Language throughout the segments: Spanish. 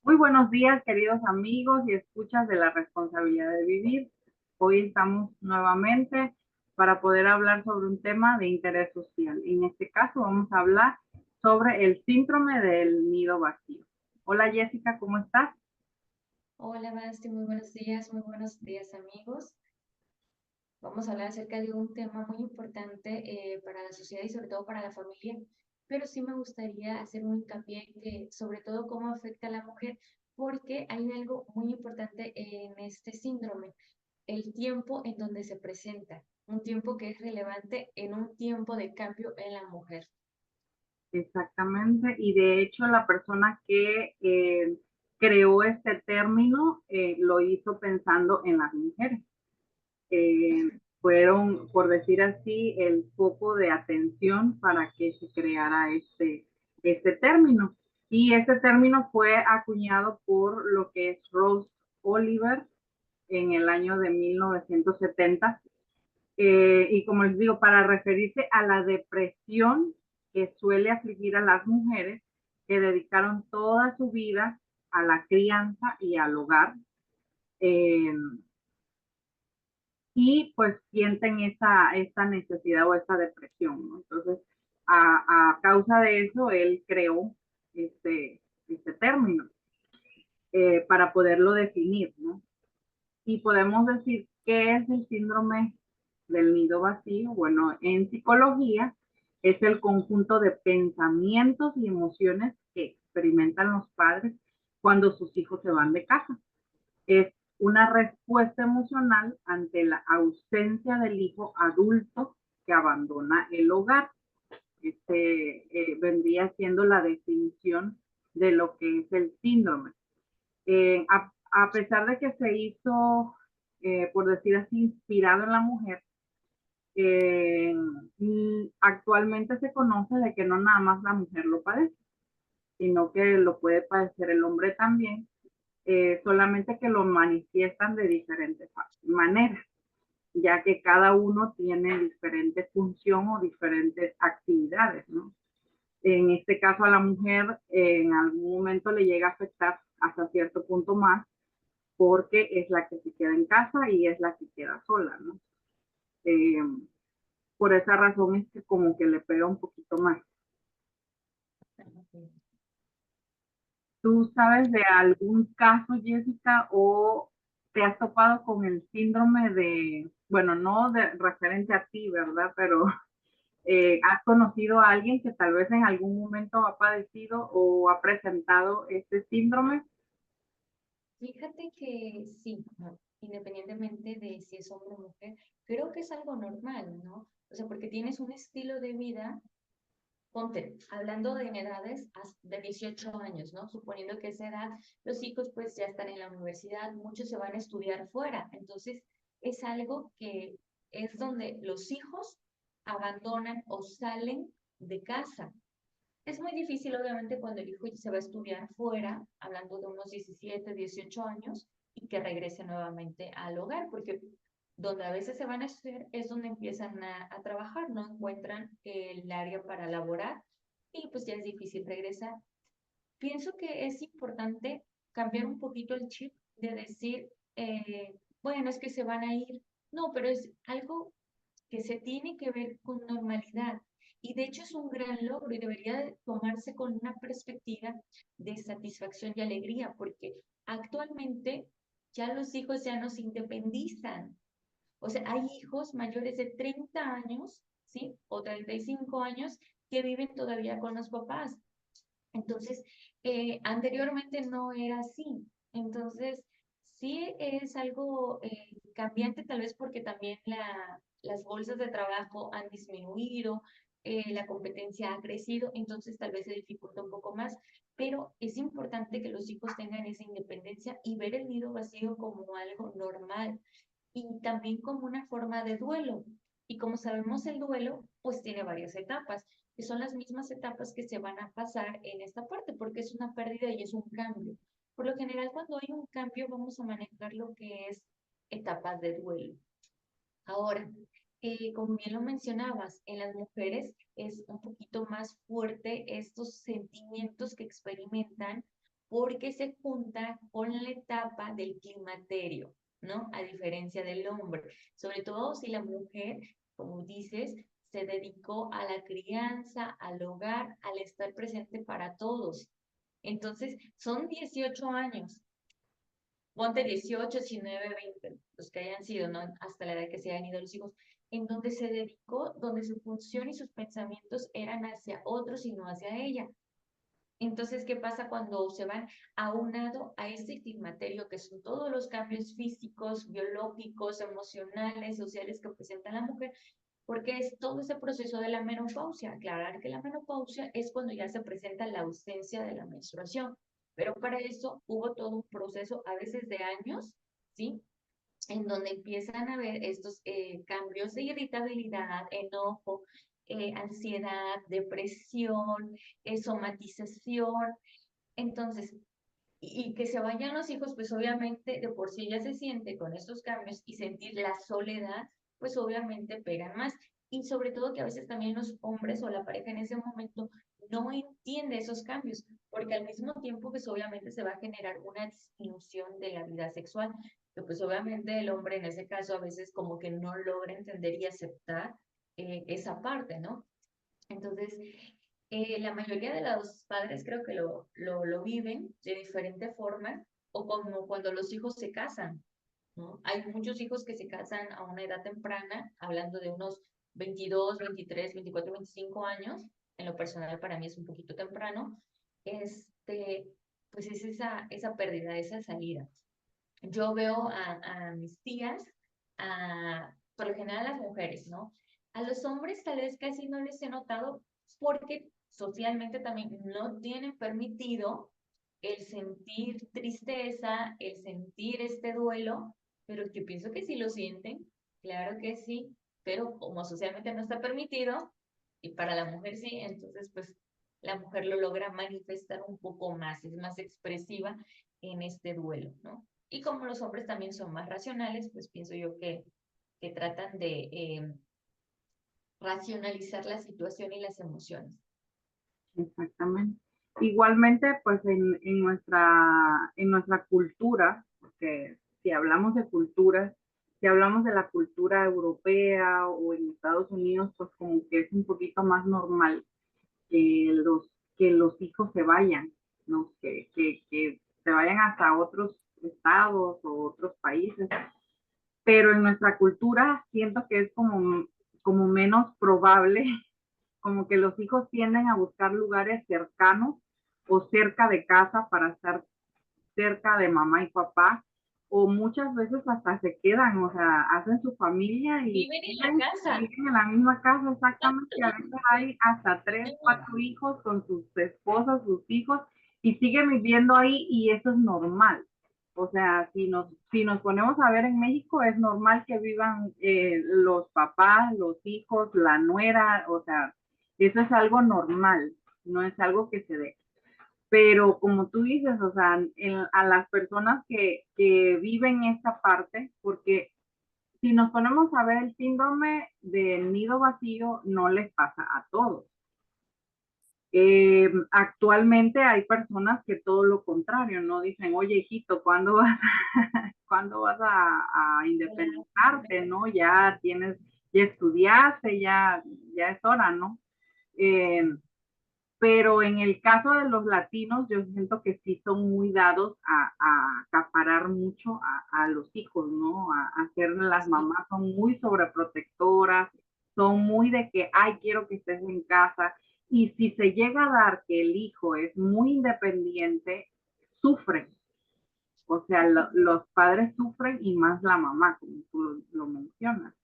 Muy buenos días, queridos amigos y escuchas de la responsabilidad de vivir. Hoy estamos nuevamente para poder hablar sobre un tema de interés social. En este caso vamos a hablar sobre el síndrome del nido vacío. Hola Jessica, ¿cómo estás? Hola, Basti, muy buenos días amigos. Vamos a hablar acerca de un tema muy importante para la sociedad y sobre todo para la familia, pero sí me gustaría hacer un hincapié en que sobre todo cómo afecta a la mujer, porque hay algo muy importante en este síndrome, el tiempo en donde se presenta, un tiempo que es relevante en un tiempo de cambio en la mujer. Exactamente, y de hecho la persona que creó este término lo hizo pensando en las mujeres. Fueron, por decir así, el foco de atención para que se creara este término. Y este término fue acuñado por lo que es Rose Oliver en el año de 1970. Y como les digo, para referirse a la depresión que suele afligir a las mujeres que dedicaron toda su vida a la crianza y al hogar. Eh, y pues sienten esta necesidad o esta depresión, ¿no? Entonces, a causa de eso, él creó este término para poderlo definir, ¿no? Y podemos decir, ¿qué es el síndrome del nido vacío? Bueno, en psicología es el conjunto de pensamientos y emociones que experimentan los padres cuando sus hijos se van de casa. Es una respuesta emocional ante la ausencia del hijo adulto que abandona el hogar. Vendría siendo la definición de lo que es el síndrome. A pesar de que se hizo, por decir así, inspirado en la mujer, eh, actualmente se conoce de que no nada más la mujer lo padece, sino que lo puede padecer el hombre también, solamente que lo manifiestan de diferentes maneras, ya que cada uno tiene diferente función o diferentes actividades, ¿no? En este caso a la mujer en algún momento le llega a afectar hasta cierto punto más porque es la que se queda en casa y es la que queda sola, ¿no? Eh, por esa razón es que como que le pega un poquito más. ¿Tú sabes de algún caso, Jessica, o te has topado con el síndrome de, bueno, no de referente a ti, ¿verdad? Pero ¿has conocido a alguien que tal vez en algún momento ha padecido o ha presentado este síndrome? Fíjate que sí, ¿no? Independientemente de si es hombre o mujer, creo que es algo normal, ¿no? O sea, porque tienes un estilo de vida. Ponte, hablando de edades de 18 años, ¿no? Suponiendo que esa edad los hijos pues ya están en la universidad, muchos se van a estudiar fuera. Entonces, es algo que es donde los hijos abandonan o salen de casa. Es muy difícil, obviamente, cuando el hijo se va a estudiar fuera, hablando de unos 17, 18 años, y que regrese nuevamente al hogar, porque donde a veces se van a estudiar es donde empiezan a trabajar, no encuentran el área para laborar y pues ya es difícil regresar. Pienso que es importante cambiar un poquito el chip de decir, bueno, es que se van a ir. No, pero es algo que se tiene que ver con normalidad. Y de hecho es un gran logro y debería de tomarse con una perspectiva de satisfacción y alegría, porque actualmente ya los hijos ya no se independizan. O sea, hay hijos mayores de 30 años, ¿sí? O 35 años que viven todavía con los papás. Entonces, anteriormente no era así. Entonces, sí es algo cambiante, tal vez porque también las bolsas de trabajo han disminuido, la competencia ha crecido, entonces tal vez se dificulta un poco más, pero es importante que los hijos tengan esa independencia y ver el nido vacío como algo normal y también como una forma de duelo. Y como sabemos, el duelo pues tiene varias etapas, que son las mismas etapas que se van a pasar en esta parte, porque es una pérdida y es un cambio. Por lo general, cuando hay un cambio, vamos a manejar lo que es etapas de duelo. Ahora, como bien lo mencionabas, en las mujeres es un poquito más fuerte estos sentimientos que experimentan porque porque se junta con la etapa del climaterio, ¿no? A diferencia del hombre, sobre todo si la mujer, como dices, se dedicó a la crianza, al hogar, al estar presente para todos. Entonces, son 18 años. Ponte 18, 19, 20, los que hayan sido, ¿no? Hasta la edad que se hayan ido los hijos, en donde se dedicó, donde su función y sus pensamientos eran hacia otros y no hacia ella. Entonces, ¿qué pasa cuando se van aunado a ese climaterio, que son todos los cambios físicos, biológicos, emocionales, sociales que presenta la mujer? Porque es todo ese proceso de la menopausia. Aclarar que la menopausia es cuando ya se presenta la ausencia de la menstruación, pero para eso hubo todo un proceso, a veces de años, ¿sí? En donde empiezan a ver estos cambios de irritabilidad, enojo, ansiedad, depresión, somatización. Entonces, y que se vayan los hijos, pues obviamente de por sí ya se siente con estos cambios y sentir la soledad, pues obviamente pegan más. Y sobre todo que a veces también los hombres o la pareja en ese momento no entiende esos cambios, porque al mismo tiempo, pues obviamente se va a generar una disminución de la vida sexual, que pues obviamente el hombre en ese caso a veces como que no logra entender y aceptar esa parte, ¿no? Entonces, la mayoría de los padres creo que lo viven de diferente forma, o como cuando los hijos se casan, ¿no? Hay muchos hijos que se casan a una edad temprana, hablando de unos 22, 23, 24, 25 años. En lo personal para mí es un poquito temprano. Este, pues es esa pérdida, esa salida. Yo veo a mis tías, por lo general a las mujeres, ¿no? A los hombres tal vez casi no les he notado porque socialmente también no tienen permitido el sentir tristeza, el sentir este duelo, pero yo pienso que sí lo sienten, claro que sí, pero como socialmente no está permitido, y para la mujer sí, entonces pues la mujer lo logra manifestar un poco más, es más expresiva en este duelo, ¿no? Y como los hombres también son más racionales, pues pienso yo que tratan de racionalizar la situación y las emociones. Exactamente. Igualmente, pues en nuestra cultura, porque si hablamos de culturas, si hablamos de la cultura europea o en Estados Unidos, pues como que es un poquito más normal que los hijos se vayan, ¿no? Que se vayan hasta otros estados o otros países. Pero en nuestra cultura siento que es como menos probable, como que los hijos tienden a buscar lugares cercanos o cerca de casa para estar cerca de mamá y papá, o muchas veces hasta se quedan, o sea, hacen su familia y Viven en la casa. viven en la misma casa exactamente, y a veces hay hasta 3, 4 hijos con sus esposas, sus hijos, y siguen viviendo ahí y eso es normal. O sea, si nos ponemos a ver en México, es normal que vivan los papás, los hijos, la nuera, o sea, eso es algo normal, no es algo que se dé. Pero como tú dices, o sea, a las personas que viven esta parte, porque si nos ponemos a ver el síndrome del nido vacío, no les pasa a todos. Actualmente hay personas que todo lo contrario, ¿no? Dicen, oye, hijito, ¿cuándo vas a independizarte, no? Ya estudiaste, ya es hora, ¿no? Eh, pero en el caso de los latinos, yo siento que sí son muy dados a acaparar mucho a los hijos, ¿no? A hacer, las Sí, mamás son muy sobreprotectoras, son muy de que, ay, quiero que estés en casa. Y si se llega a dar que el hijo es muy independiente, sufren. O sea, los padres sufren y más la mamá, como tú lo mencionas.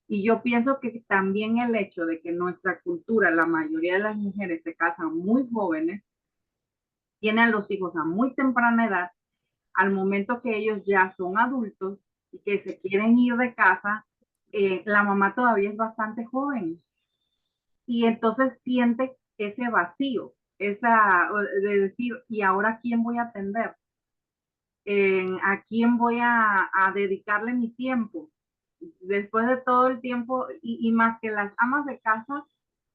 Y yo pienso que también el hecho de que en nuestra cultura la mayoría de las mujeres se casan muy jóvenes, tienen los hijos a muy temprana edad, al momento que ellos ya son adultos y que se quieren ir de casa, la mamá todavía es bastante joven y entonces siente ese vacío, de decir, ¿y ahora quién voy a atender? ¿A quién voy a dedicarle mi tiempo? Después de todo el tiempo, y más que las amas de casa,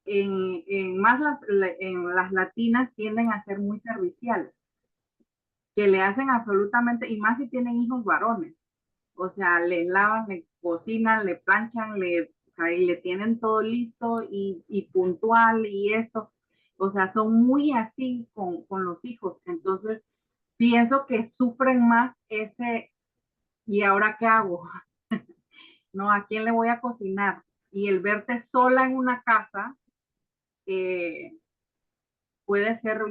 más en las latinas tienden a ser muy serviciales. que le hacen absolutamente, y más si tienen hijos varones, o sea, le lavan, le cocinan, le planchan, o sea, y le tienen todo listo y puntual y eso. O sea, son muy así con los hijos. Entonces, pienso que sufren más ese, ¿y ahora qué hago? ¿No? ¿A quién le voy a cocinar? Y el verte sola en una casa eh, puede ser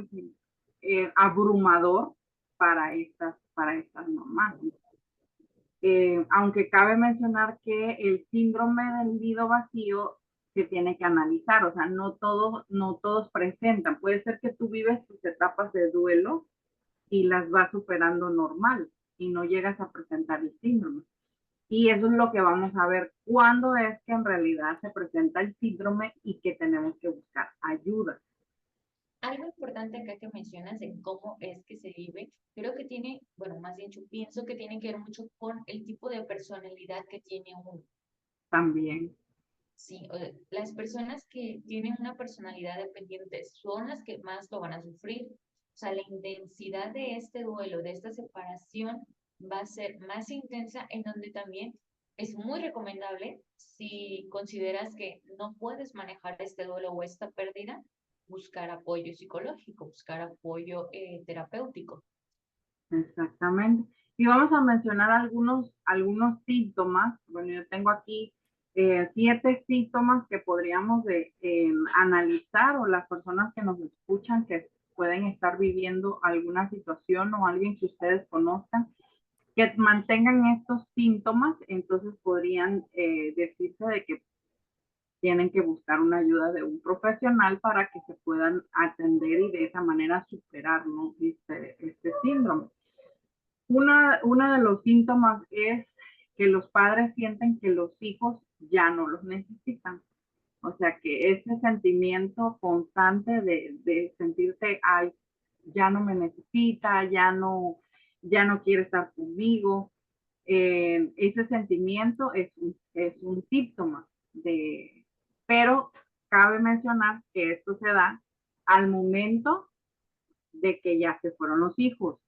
abrumador para estas mamás. Aunque cabe mencionar que el síndrome del nido vacío se tiene que analizar, o sea, no todos presentan. Puede ser que tú vives tus etapas de duelo y las vas superando normal y no llegas a presentar el síndrome. Y eso es lo que vamos a ver, cuándo es que en realidad se presenta el síndrome y que tenemos que buscar ayuda. Algo importante acá que mencionas de cómo es que se vive, creo que tiene, bueno, más bien yo pienso que tiene que ver mucho con el tipo de personalidad que tiene uno. También. Sí, las personas que tienen una personalidad dependiente son las que más lo van a sufrir. O sea, la intensidad de este duelo, de esta separación, va a ser más intensa, en donde también es muy recomendable, si consideras que no puedes manejar este duelo o esta pérdida, buscar apoyo psicológico, buscar apoyo terapéutico. Exactamente. Y vamos a mencionar algunos síntomas. Bueno, yo tengo aquí 7 síntomas que podríamos analizar, o las personas que nos escuchan que pueden estar viviendo alguna situación o alguien que ustedes conozcan, que mantengan estos síntomas, entonces podrían decirse de que tienen que buscar una ayuda de un profesional para que se puedan atender y de esa manera superar, ¿no? este síndrome. Uno de los síntomas es que los padres sienten que los hijos ya no los necesitan. O sea, que ese sentimiento constante de sentirse, ay, ya no me necesita, ya no quiere estar conmigo. Ese sentimiento es un síntoma pero cabe mencionar que esto se da al momento de que ya se fueron los hijos,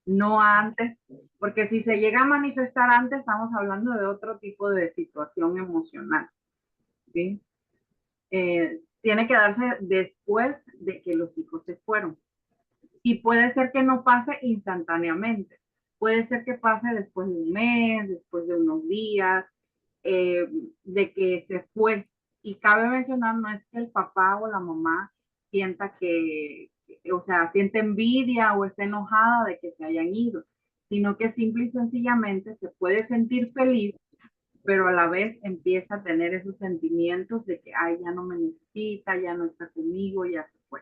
no antes, porque si se llega a manifestar antes, estamos hablando de otro tipo de situación emocional, ¿sí? Tiene que darse después de que los hijos se fueron. Y puede ser que no pase instantáneamente, puede ser que pase después de un mes, después de unos días, eh, de que se fue. Y cabe mencionar, no es que el papá o la mamá sienta o sea, siente envidia o esté enojada de que se hayan ido, sino que simple y sencillamente se puede sentir feliz, pero a la vez empieza a tener esos sentimientos de que, ay, ya no me necesita, ya no está conmigo, ya se fue.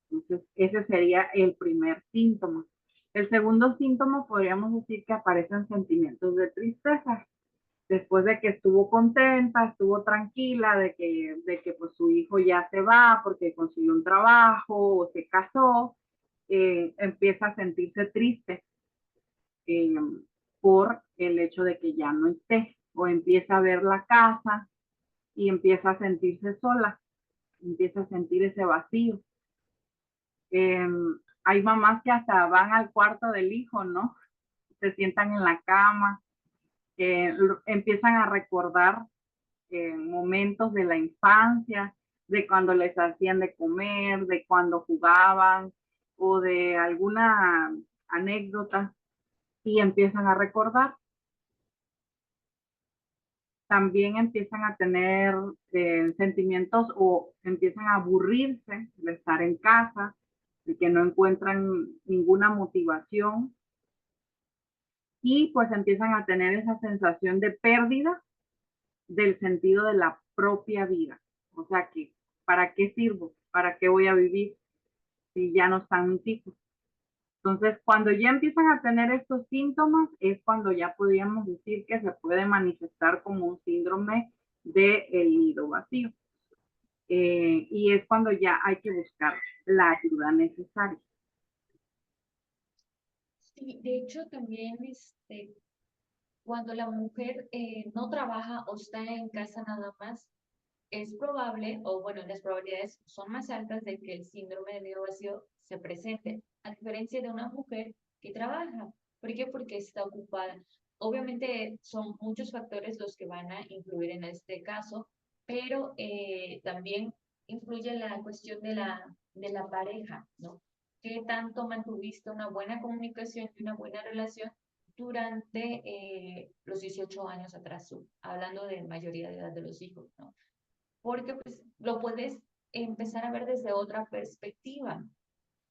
Entonces, ese sería el primer síntoma. El segundo síntoma podríamos decir que aparecen sentimientos de tristeza. Después de que estuvo contenta, estuvo tranquila de que pues su hijo ya se va porque consiguió un trabajo o se casó, empieza a sentirse triste eh, por el hecho de que ya no esté, o empieza a ver la casa y empieza a sentirse sola, empieza a sentir ese vacío. Eh, Hay mamás que hasta van al cuarto del hijo, ¿no? Se sientan en la cama, empiezan a recordar momentos de la infancia, de cuando les hacían de comer, de cuando jugaban o de alguna anécdota y empiezan a recordar. También empiezan a tener sentimientos o empiezan a aburrirse de estar en casa, de que no encuentran ninguna motivación y pues empiezan a tener esa sensación de pérdida del sentido de la propia vida. O sea que, ¿para qué sirvo? ¿Para qué voy a vivir si ya no están mis hijos? Entonces, cuando ya empiezan a tener estos síntomas, es cuando ya podríamos decir que se puede manifestar como un síndrome del nido vacío. Y es cuando ya hay que buscar la ayuda necesaria. Sí, de hecho también cuando la mujer no trabaja o está en casa nada más, es probable, o bueno, las probabilidades son más altas de que el síndrome del nido vacío se presente, a diferencia de una mujer que trabaja. ¿Por qué? Porque está ocupada. Obviamente son muchos factores los que van a influir en este caso, pero también influye la cuestión de la pareja, ¿no? ¿Qué tanto mantuviste una buena comunicación y una buena relación durante los 18 años atrás, hablando de mayoría de edad de los hijos, ¿no? Porque pues lo puedes empezar a ver desde otra perspectiva,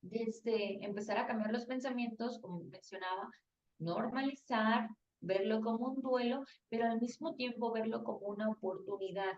desde empezar a cambiar los pensamientos, como mencionaba, normalizar, verlo como un duelo, pero al mismo tiempo verlo como una oportunidad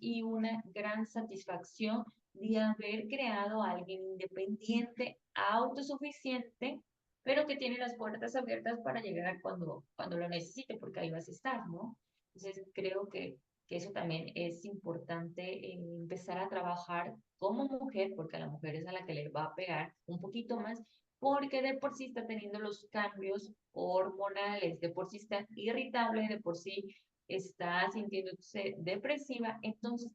y una gran satisfacción de haber creado a alguien independiente, autosuficiente, pero que tiene las puertas abiertas para llegar cuando lo necesite, porque ahí vas a estar, ¿no? Entonces, creo que eso también es importante, empezar a trabajar como mujer, porque a la mujer es a la que le va a pegar un poquito más, porque de por sí está teniendo los cambios hormonales, de por sí está irritable, de por sí está sintiéndose depresiva. Entonces,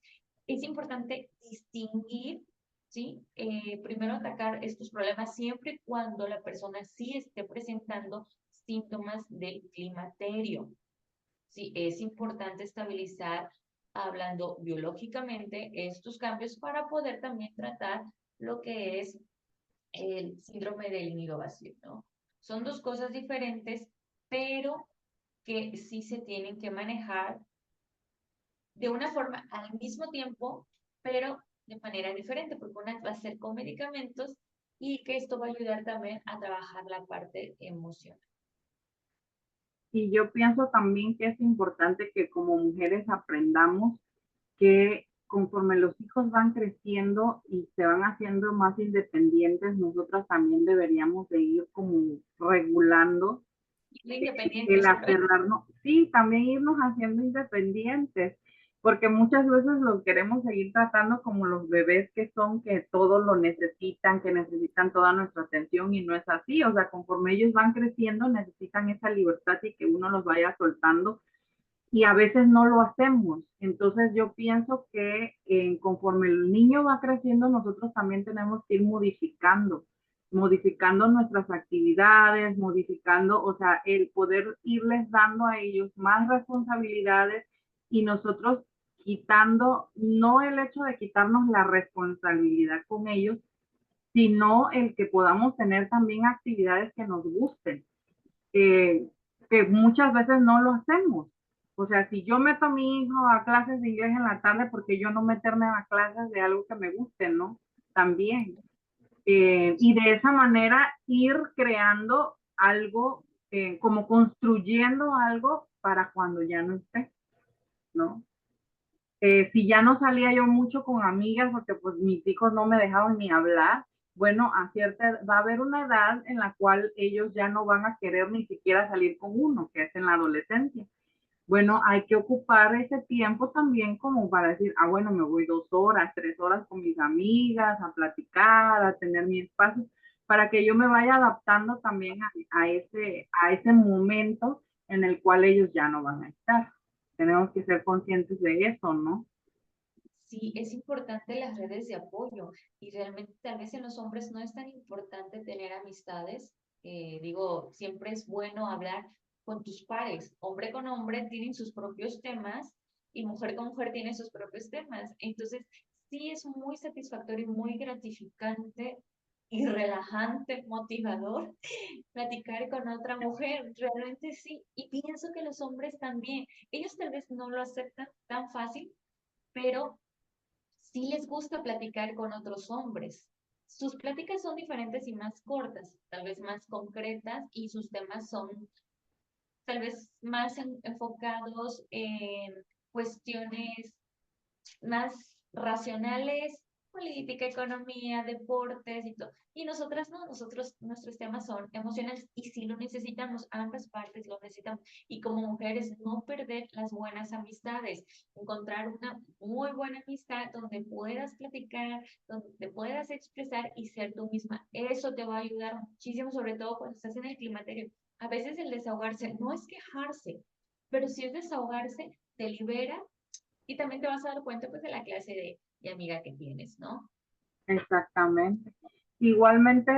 es importante distinguir, ¿sí? Primero atacar estos problemas siempre y cuando la persona sí esté presentando síntomas del climaterio. Sí, es importante estabilizar, hablando biológicamente, estos cambios para poder también tratar lo que es el síndrome del nido vacío, ¿no? Son dos cosas diferentes, pero que sí se tienen que manejar de una forma al mismo tiempo, pero de manera diferente, porque una va a ser con medicamentos y que esto va a ayudar también a trabajar la parte emocional. Y yo pienso también que es importante que como mujeres aprendamos que conforme los hijos van creciendo y se van haciendo más independientes, nosotras también deberíamos de ir como regulando La independiente, el ¿sabes? aferrarnos, sí, también irnos haciendo independientes, porque muchas veces los queremos seguir tratando como los bebés que son, que todo lo necesitan, que necesitan toda nuestra atención y no es así, o sea, conforme ellos van creciendo necesitan esa libertad y que uno los vaya soltando y a veces no lo hacemos. Entonces yo pienso que conforme el niño va creciendo, nosotros también tenemos que ir modificando nuestras actividades, modificando, o sea, el poder irles dando a ellos más responsabilidades y nosotros quitando, no el hecho de quitarnos la responsabilidad con ellos, sino el que podamos tener también actividades que nos gusten, eh, que muchas veces no lo hacemos. O sea, si yo meto a mi hijo a clases de inglés en la tarde, porque yo no meterme a clases de algo que me guste, ¿no? También. Y de esa manera ir creando algo, como construyendo algo para cuando ya no esté, ¿no? Si ya no salía yo mucho con amigas porque pues mis hijos no me dejaban ni hablar, bueno, va a haber una edad en la cual ellos ya no van a querer ni siquiera salir con uno, que es en la adolescencia. Bueno, hay que ocupar ese tiempo también como para decir, ah, bueno, me voy 2 horas, 3 horas con mis amigas a platicar, a tener mi espacio, para que yo me vaya adaptando también a ese momento en el cual ellos ya no van a estar. Tenemos que ser conscientes de eso, ¿no? Sí, es importante las redes de apoyo y realmente tal vez en los hombres no es tan importante tener amistades. Digo, siempre es bueno hablar con tus pares. Hombre con hombre tienen sus propios temas y mujer con mujer tiene sus propios temas. Entonces, sí es muy satisfactorio y muy gratificante y relajante, motivador platicar con otra mujer. Realmente sí. Y pienso que los hombres también, ellos tal vez no lo aceptan tan fácil, pero sí les gusta platicar con otros hombres. Sus pláticas son diferentes y más cortas, tal vez más concretas, y sus temas son tal vez más enfocados en cuestiones más racionales, política, economía, deportes y todo. Y nosotras no, nuestros temas son emocionales y sí lo necesitamos, ambas partes lo necesitamos. Y como mujeres, no perder las buenas amistades, encontrar una muy buena amistad donde puedas platicar, donde te puedas expresar y ser tú misma. Eso te va a ayudar muchísimo, sobre todo cuando estás en el climaterio. A veces el desahogarse no es quejarse, pero si es desahogarse, te libera Y también te vas a dar cuenta pues de la clase de amiga que tienes, ¿no? Exactamente. Igualmente,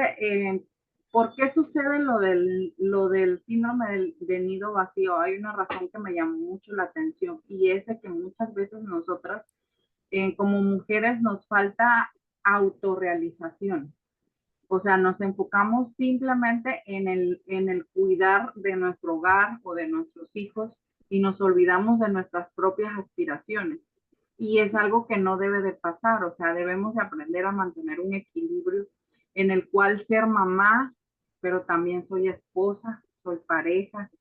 ¿por qué sucede lo del síndrome del nido vacío? Hay una razón que me llamó mucho la atención y es de que muchas veces nosotras, como mujeres, nos falta autorrealización. O sea, nos enfocamos simplemente en el cuidar de nuestro hogar o de nuestros hijos y nos olvidamos de nuestras propias aspiraciones. Y es algo que no debe de pasar, o sea, debemos de aprender a mantener un equilibrio en el cual ser mamá, pero también soy esposa, soy pareja,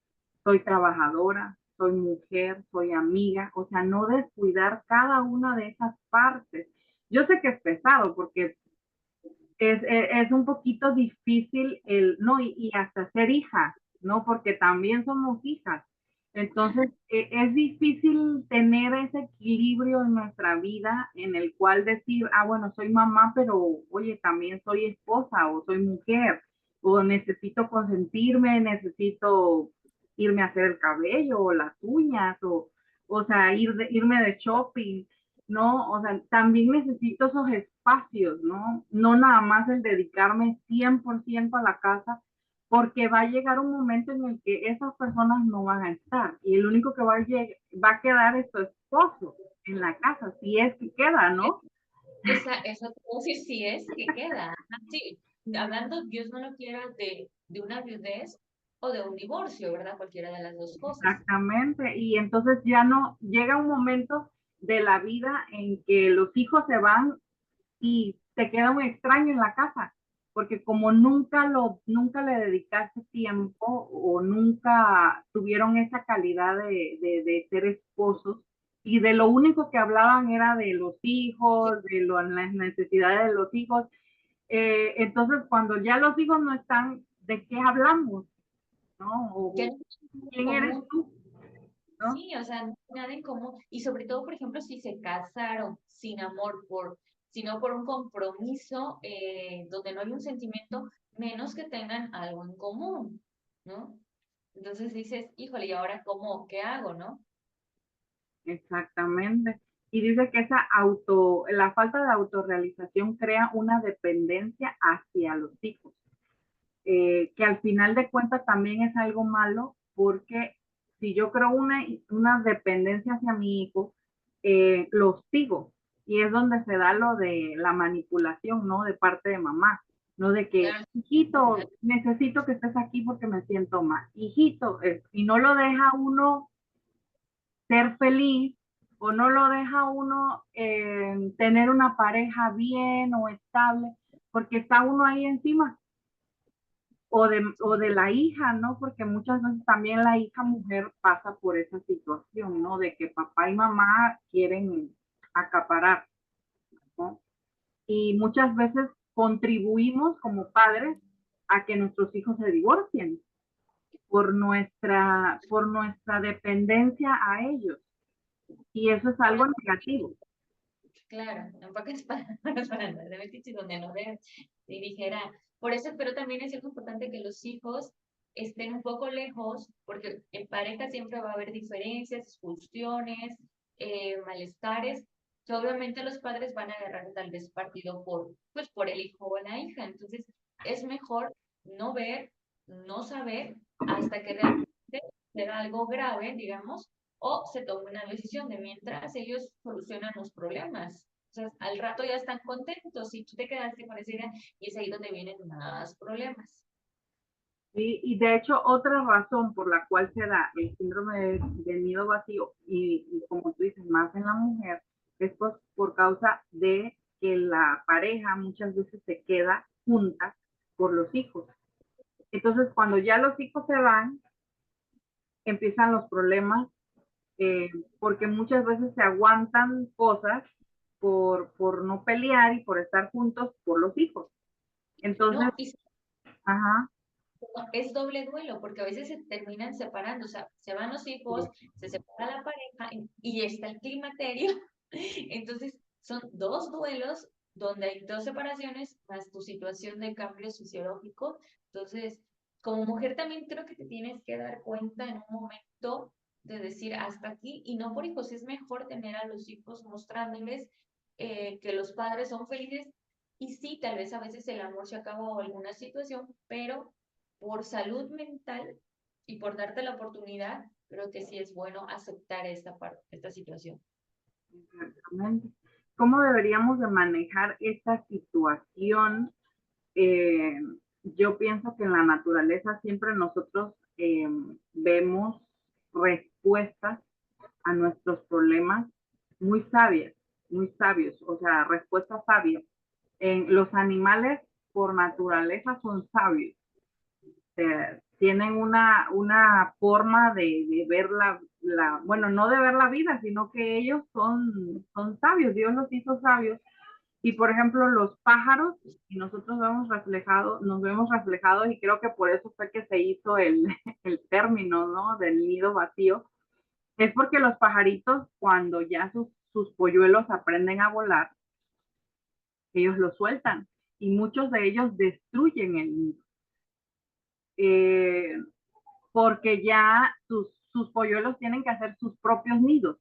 soy trabajadora, soy mujer, soy amiga, o sea, no descuidar cada una de esas partes. Yo sé que es pesado porque es un poquito difícil no, y hasta ser hija, ¿no? Porque también somos hijas. Entonces, es difícil tener ese equilibrio en nuestra vida en el cual decir, ah, bueno, soy mamá, pero oye, también soy esposa o soy mujer, o necesito consentirme, necesito irme a hacer el cabello o las uñas, o sea, irme de shopping. ¿No? O sea, también necesito esos espacios, ¿no? No nada más el dedicarme 100% a la casa, porque va a llegar un momento en el que esas personas no van a estar y el único que va a quedar es tu esposo en la casa, si es que queda, ¿no? Esa sí, sí es que queda. Sí, hablando, Dios no lo quiera, de una viudez o de un divorcio, ¿verdad? Cualquiera de las dos cosas. Exactamente, y entonces ya no, llega un momento de la vida en que los hijos se van y te queda un extraño en la casa, porque como nunca le dedicaste tiempo o nunca tuvieron esa calidad de ser esposos y de lo único que hablaban era de los hijos, las necesidades de los hijos, entonces cuando ya los hijos no están, ¿de qué hablamos? ¿No? Ya O, no hay nada en ¿quién eres común. tú? ¿No? Sí, o sea, no hay nada en común. Y sobre todo, por ejemplo, si se casaron sin amor, sino por un compromiso donde no hay un sentimiento, menos que tengan algo en común, ¿no? Entonces dices, híjole, ¿y ahora cómo? ¿Qué hago, no? Exactamente. Y dice que la falta de autorrealización crea una dependencia hacia los hijos, que al final de cuentas también es algo malo porque si yo creo una dependencia hacia mi hijo, lo sigo y es donde se da lo de la manipulación, ¿no? De parte de mamá, ¿no? De que, Claro, hijito, necesito que estés aquí porque me siento mal, hijito, y no lo deja uno ser feliz o no lo deja uno tener una pareja bien o estable, porque está uno ahí encima. O de la hija, ¿no? Porque muchas veces también la hija mujer pasa por esa situación, ¿no? De que papá y mamá quieren acaparar, ¿no? Y muchas veces contribuimos como padres a que nuestros hijos se divorcien por nuestra dependencia a ellos. Y eso es algo negativo. claro, en pocas palabras, para andar de metiche donde no deben, y dijera, por eso, pero también es algo importante que los hijos estén un poco lejos, porque en pareja siempre va a haber diferencias, discusiones, malestares, que obviamente los padres van a agarrar tal vez partido pues, por el hijo o la hija, entonces es mejor no ver, no saber, hasta que realmente sea algo grave, digamos, o se toma una decisión de mientras ellos solucionan los problemas. O sea, al rato ya están contentos y tú te quedaste con esa idea y es ahí donde vienen más problemas. ¿Sí? Y de hecho, otra razón por la cual se da el síndrome del nido vacío, y como tú dices, más en la mujer, es por causa de que la pareja muchas veces se queda junta por los hijos. Entonces, cuando ya los hijos se van, empiezan los problemas, eh, porque muchas veces se aguantan cosas por no pelear y por estar juntos por los hijos. Entonces, No, y ajá, es doble duelo, porque a veces se terminan separando, o sea, se van los hijos, se separa la pareja y está el climaterio. Entonces, son dos duelos donde hay dos separaciones más tu situación de cambio fisiológico. Entonces, como mujer también creo que te tienes que dar cuenta en un momento de decir hasta aquí, y no por hijos, es mejor tener a los hijos mostrándoles que los padres son felices, y sí, tal vez a veces el amor se acaba o alguna situación, pero por salud mental y por darte la oportunidad, creo que sí es bueno aceptar esta parte, esta situación. Exactamente. ¿Cómo deberíamos de manejar esta situación? Eh, yo pienso que en la naturaleza siempre nosotros vemos respuestas a nuestros problemas muy sabias, muy sabios, o sea, respuestas sabias. Los animales por naturaleza son sabios, tienen una forma de ver bueno, no de ver la vida, sino que ellos son sabios, Dios los hizo sabios. Y por ejemplo, los pájaros, y nosotros nos vemos reflejados, y creo que por eso fue que se hizo el término, ¿no? Del nido vacío, es porque los pajaritos, cuando ya sus polluelos aprenden a volar, ellos los sueltan, y muchos de ellos destruyen el nido. Eh, Porque ya sus polluelos tienen que hacer sus propios nidos.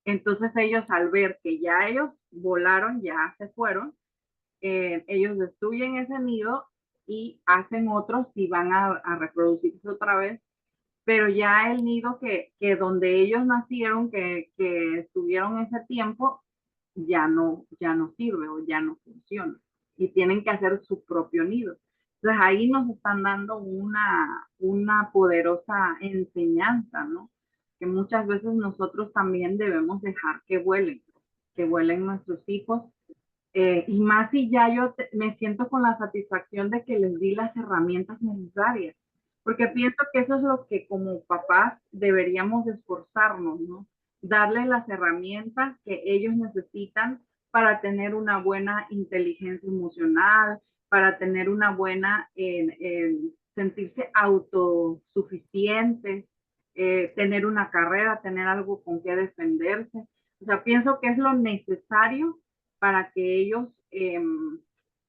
Entonces ellos, al ver que ya ellos volaron, ya se fueron, ellos destruyen ese nido y hacen otros y van a reproducirse otra vez, pero ya el nido que donde ellos nacieron, que estuvieron ese tiempo, ya no sirve o ya no funciona y tienen que hacer su propio nido. Entonces ahí nos están dando una poderosa enseñanza, ¿no? Que muchas veces nosotros también debemos dejar que vuelen nuestros hijos, y más si ya me siento con la satisfacción de que les di las herramientas necesarias, porque pienso que eso es lo que como papás deberíamos esforzarnos, ¿no? Darles las herramientas que ellos necesitan para tener una buena inteligencia emocional, para tener una buena, sentirse autosuficientes, tener una carrera, tener algo con que defenderse. O sea, pienso que es lo necesario para que ellos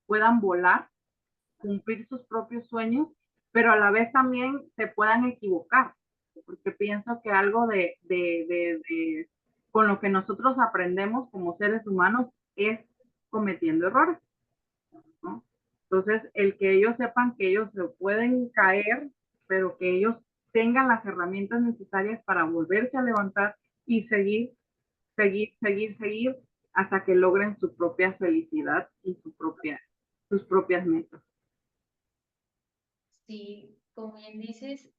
puedan volar, cumplir sus propios sueños, pero a la vez también se puedan equivocar, porque pienso que algo con lo que nosotros aprendemos como seres humanos es cometiendo errores, ¿no? Entonces, el que ellos sepan que ellos se pueden caer, pero que ellos tengan las herramientas necesarias para volverse a levantar y seguir hasta que logren su propia felicidad y sus propias metas. Sí, como bien dices,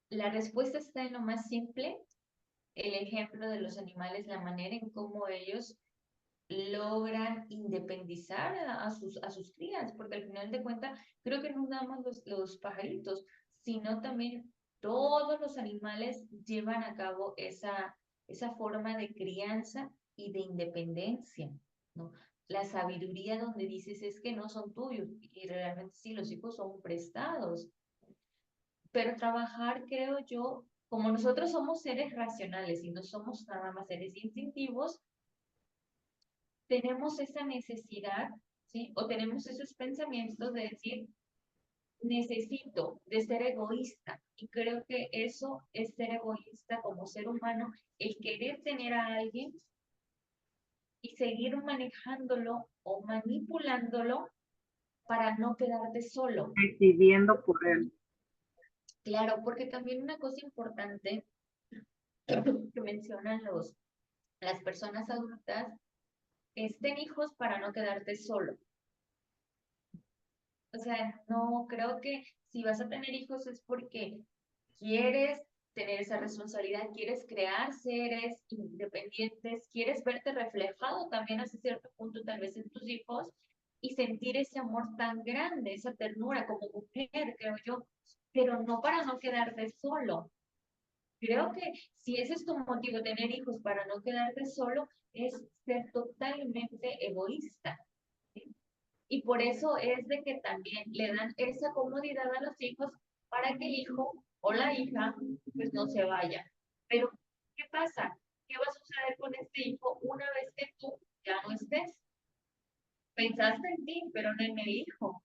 la respuesta está en lo más simple, el ejemplo de los animales, la manera en cómo ellos logran independizar a sus crías, porque al final de cuentas, creo que no nada más los pajaritos, sino también todos los animales llevan a cabo esa forma de crianza y de independencia, ¿no? La sabiduría donde dices es que no son tuyos, y realmente sí, los hijos son prestados, pero trabajar, creo yo, como nosotros somos seres racionales y no somos nada más seres instintivos, tenemos esa necesidad, ¿sí? O tenemos esos pensamientos de decir, necesito de ser egoísta. Y creo que eso es ser egoísta como ser humano, el querer tener a alguien y seguir manejándolo o manipulándolo para no quedarte solo. Decidiendo por él. Claro, porque también una cosa importante que mencionan las personas adultas es ten hijos para no quedarte solo. O sea, no creo que si vas a tener hijos es porque quieres tener esa responsabilidad, quieres crear seres independientes, quieres verte reflejado también hasta cierto punto tal vez en tus hijos y sentir ese amor tan grande, esa ternura como mujer, creo yo, pero no para no quedarte solo. Creo que si ese es tu motivo, tener hijos para no quedarte solo, es ser totalmente egoísta. Y por eso es de que también le dan esa comodidad a los hijos para que el hijo o la hija pues no se vaya. Pero, ¿qué pasa? ¿Qué va a suceder con este hijo una vez que tú ya no estés? Pensaste en ti, pero no en el hijo.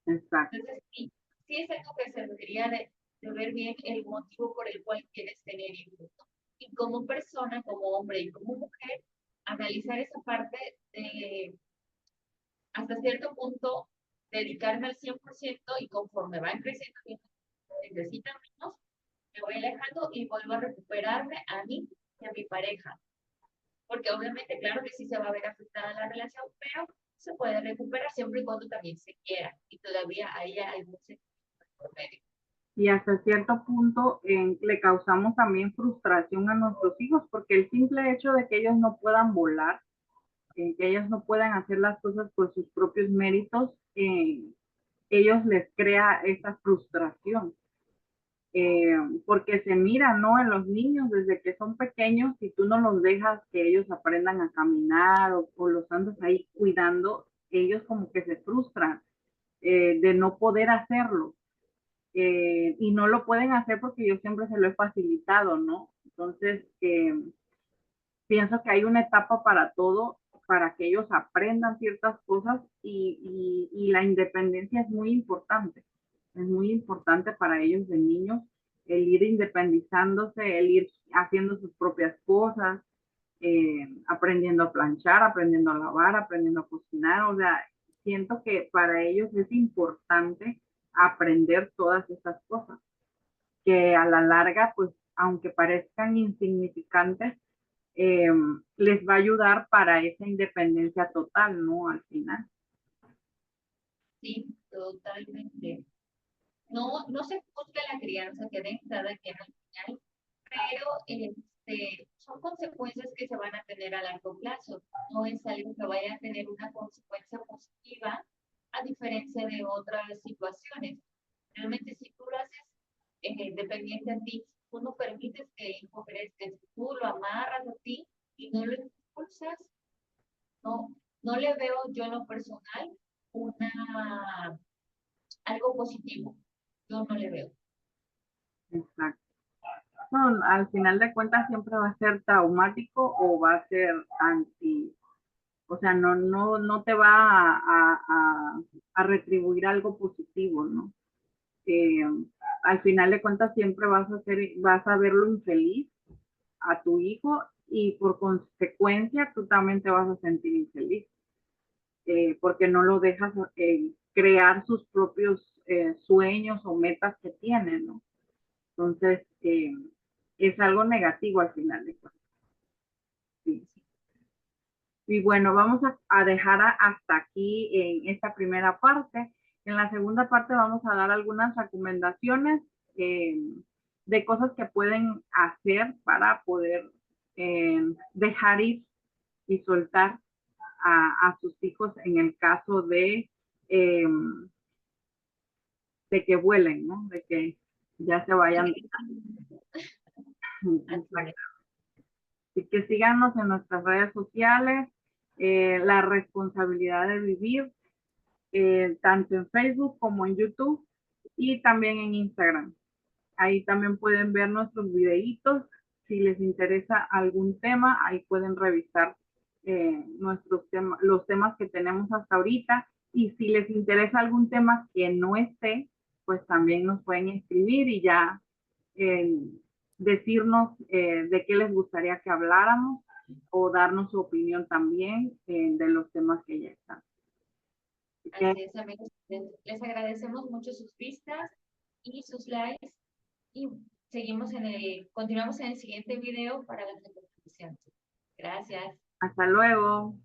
Exacto. Entonces, sí, sí es algo que se debería de ver bien el motivo por el cual quieres tener hijos, ¿no? Y como persona, como hombre y como mujer, analizar esa parte de hasta cierto punto dedicarme al 100% y conforme van creciendo y necesitan menos, me voy alejando y vuelvo a recuperarme a mí y a mi pareja. Porque obviamente, claro que sí se va a ver afectada la relación, pero se puede recuperar siempre y cuando también se quiera y todavía hay algún sentimiento por medio. Y hasta cierto punto le causamos también frustración a nuestros hijos, porque el simple hecho de que ellos no puedan volar, que ellos no puedan hacer las cosas por sus propios méritos, ellos les crea esa frustración. Porque se mira, ¿no? En los niños desde que son pequeños, si tú no los dejas que ellos aprendan a caminar o los andas ahí cuidando, ellos como que se frustran de no poder hacerlo. Y no lo pueden hacer porque yo siempre se lo he facilitado, ¿no? Entonces, pienso que hay una etapa para todo, para que ellos aprendan ciertas cosas y la independencia es muy importante para ellos de niños, el ir independizándose, el ir haciendo sus propias cosas, aprendiendo a planchar, aprendiendo a lavar, aprendiendo a cocinar, o sea, siento que para ellos es importante aprender todas esas cosas, que a la larga, pues, aunque parezcan insignificantes, eh, les va a ayudar para esa independencia total, ¿no? Al final. Sí, totalmente. No, no se juzga la crianza que den cada quien al final, pero son consecuencias que se van a tener a largo plazo. No es algo que vaya a tener una consecuencia positiva, a diferencia de otras situaciones. Realmente, si tú lo haces dependiente a ti, tú no permites que el hijo crezca, si tú lo amarras a ti y no lo impulsas, no, no le veo yo en lo personal una, algo positivo. Yo no le veo. Exacto. No, al final de cuentas siempre va a ser traumático o va a ser anti, o sea, no te va a retribuir algo positivo, ¿no? Eh, Al final de cuentas siempre vas a verlo infeliz a tu hijo y por consecuencia tú también te vas a sentir infeliz, porque no lo dejas crear sus propios sueños o metas que tiene, ¿no? Entonces, es algo negativo al final de cuentas. Sí. Y bueno, vamos a dejar hasta aquí en esta primera parte. En la segunda parte vamos a dar algunas recomendaciones eh, de cosas que pueden hacer para poder dejar ir y soltar a sus hijos en el caso eh, de que vuelen, ¿no? De que ya se vayan. Así que síganos en nuestras redes sociales, La Responsabilidad de Vivir, tanto en Facebook como en YouTube y también en Instagram. Ahí también pueden ver nuestros videitos. Si les interesa algún tema, ahí pueden revisar los temas que tenemos hasta ahorita. Y si les interesa algún tema que no esté, pues también nos pueden escribir y ya eh, decirnos de qué les gustaría que habláramos o darnos su opinión también de los temas que ya están. Así es, amigos. Les agradecemos mucho sus vistas y sus likes y continuamos en el siguiente video para la recomendación. Gracias. Hasta luego.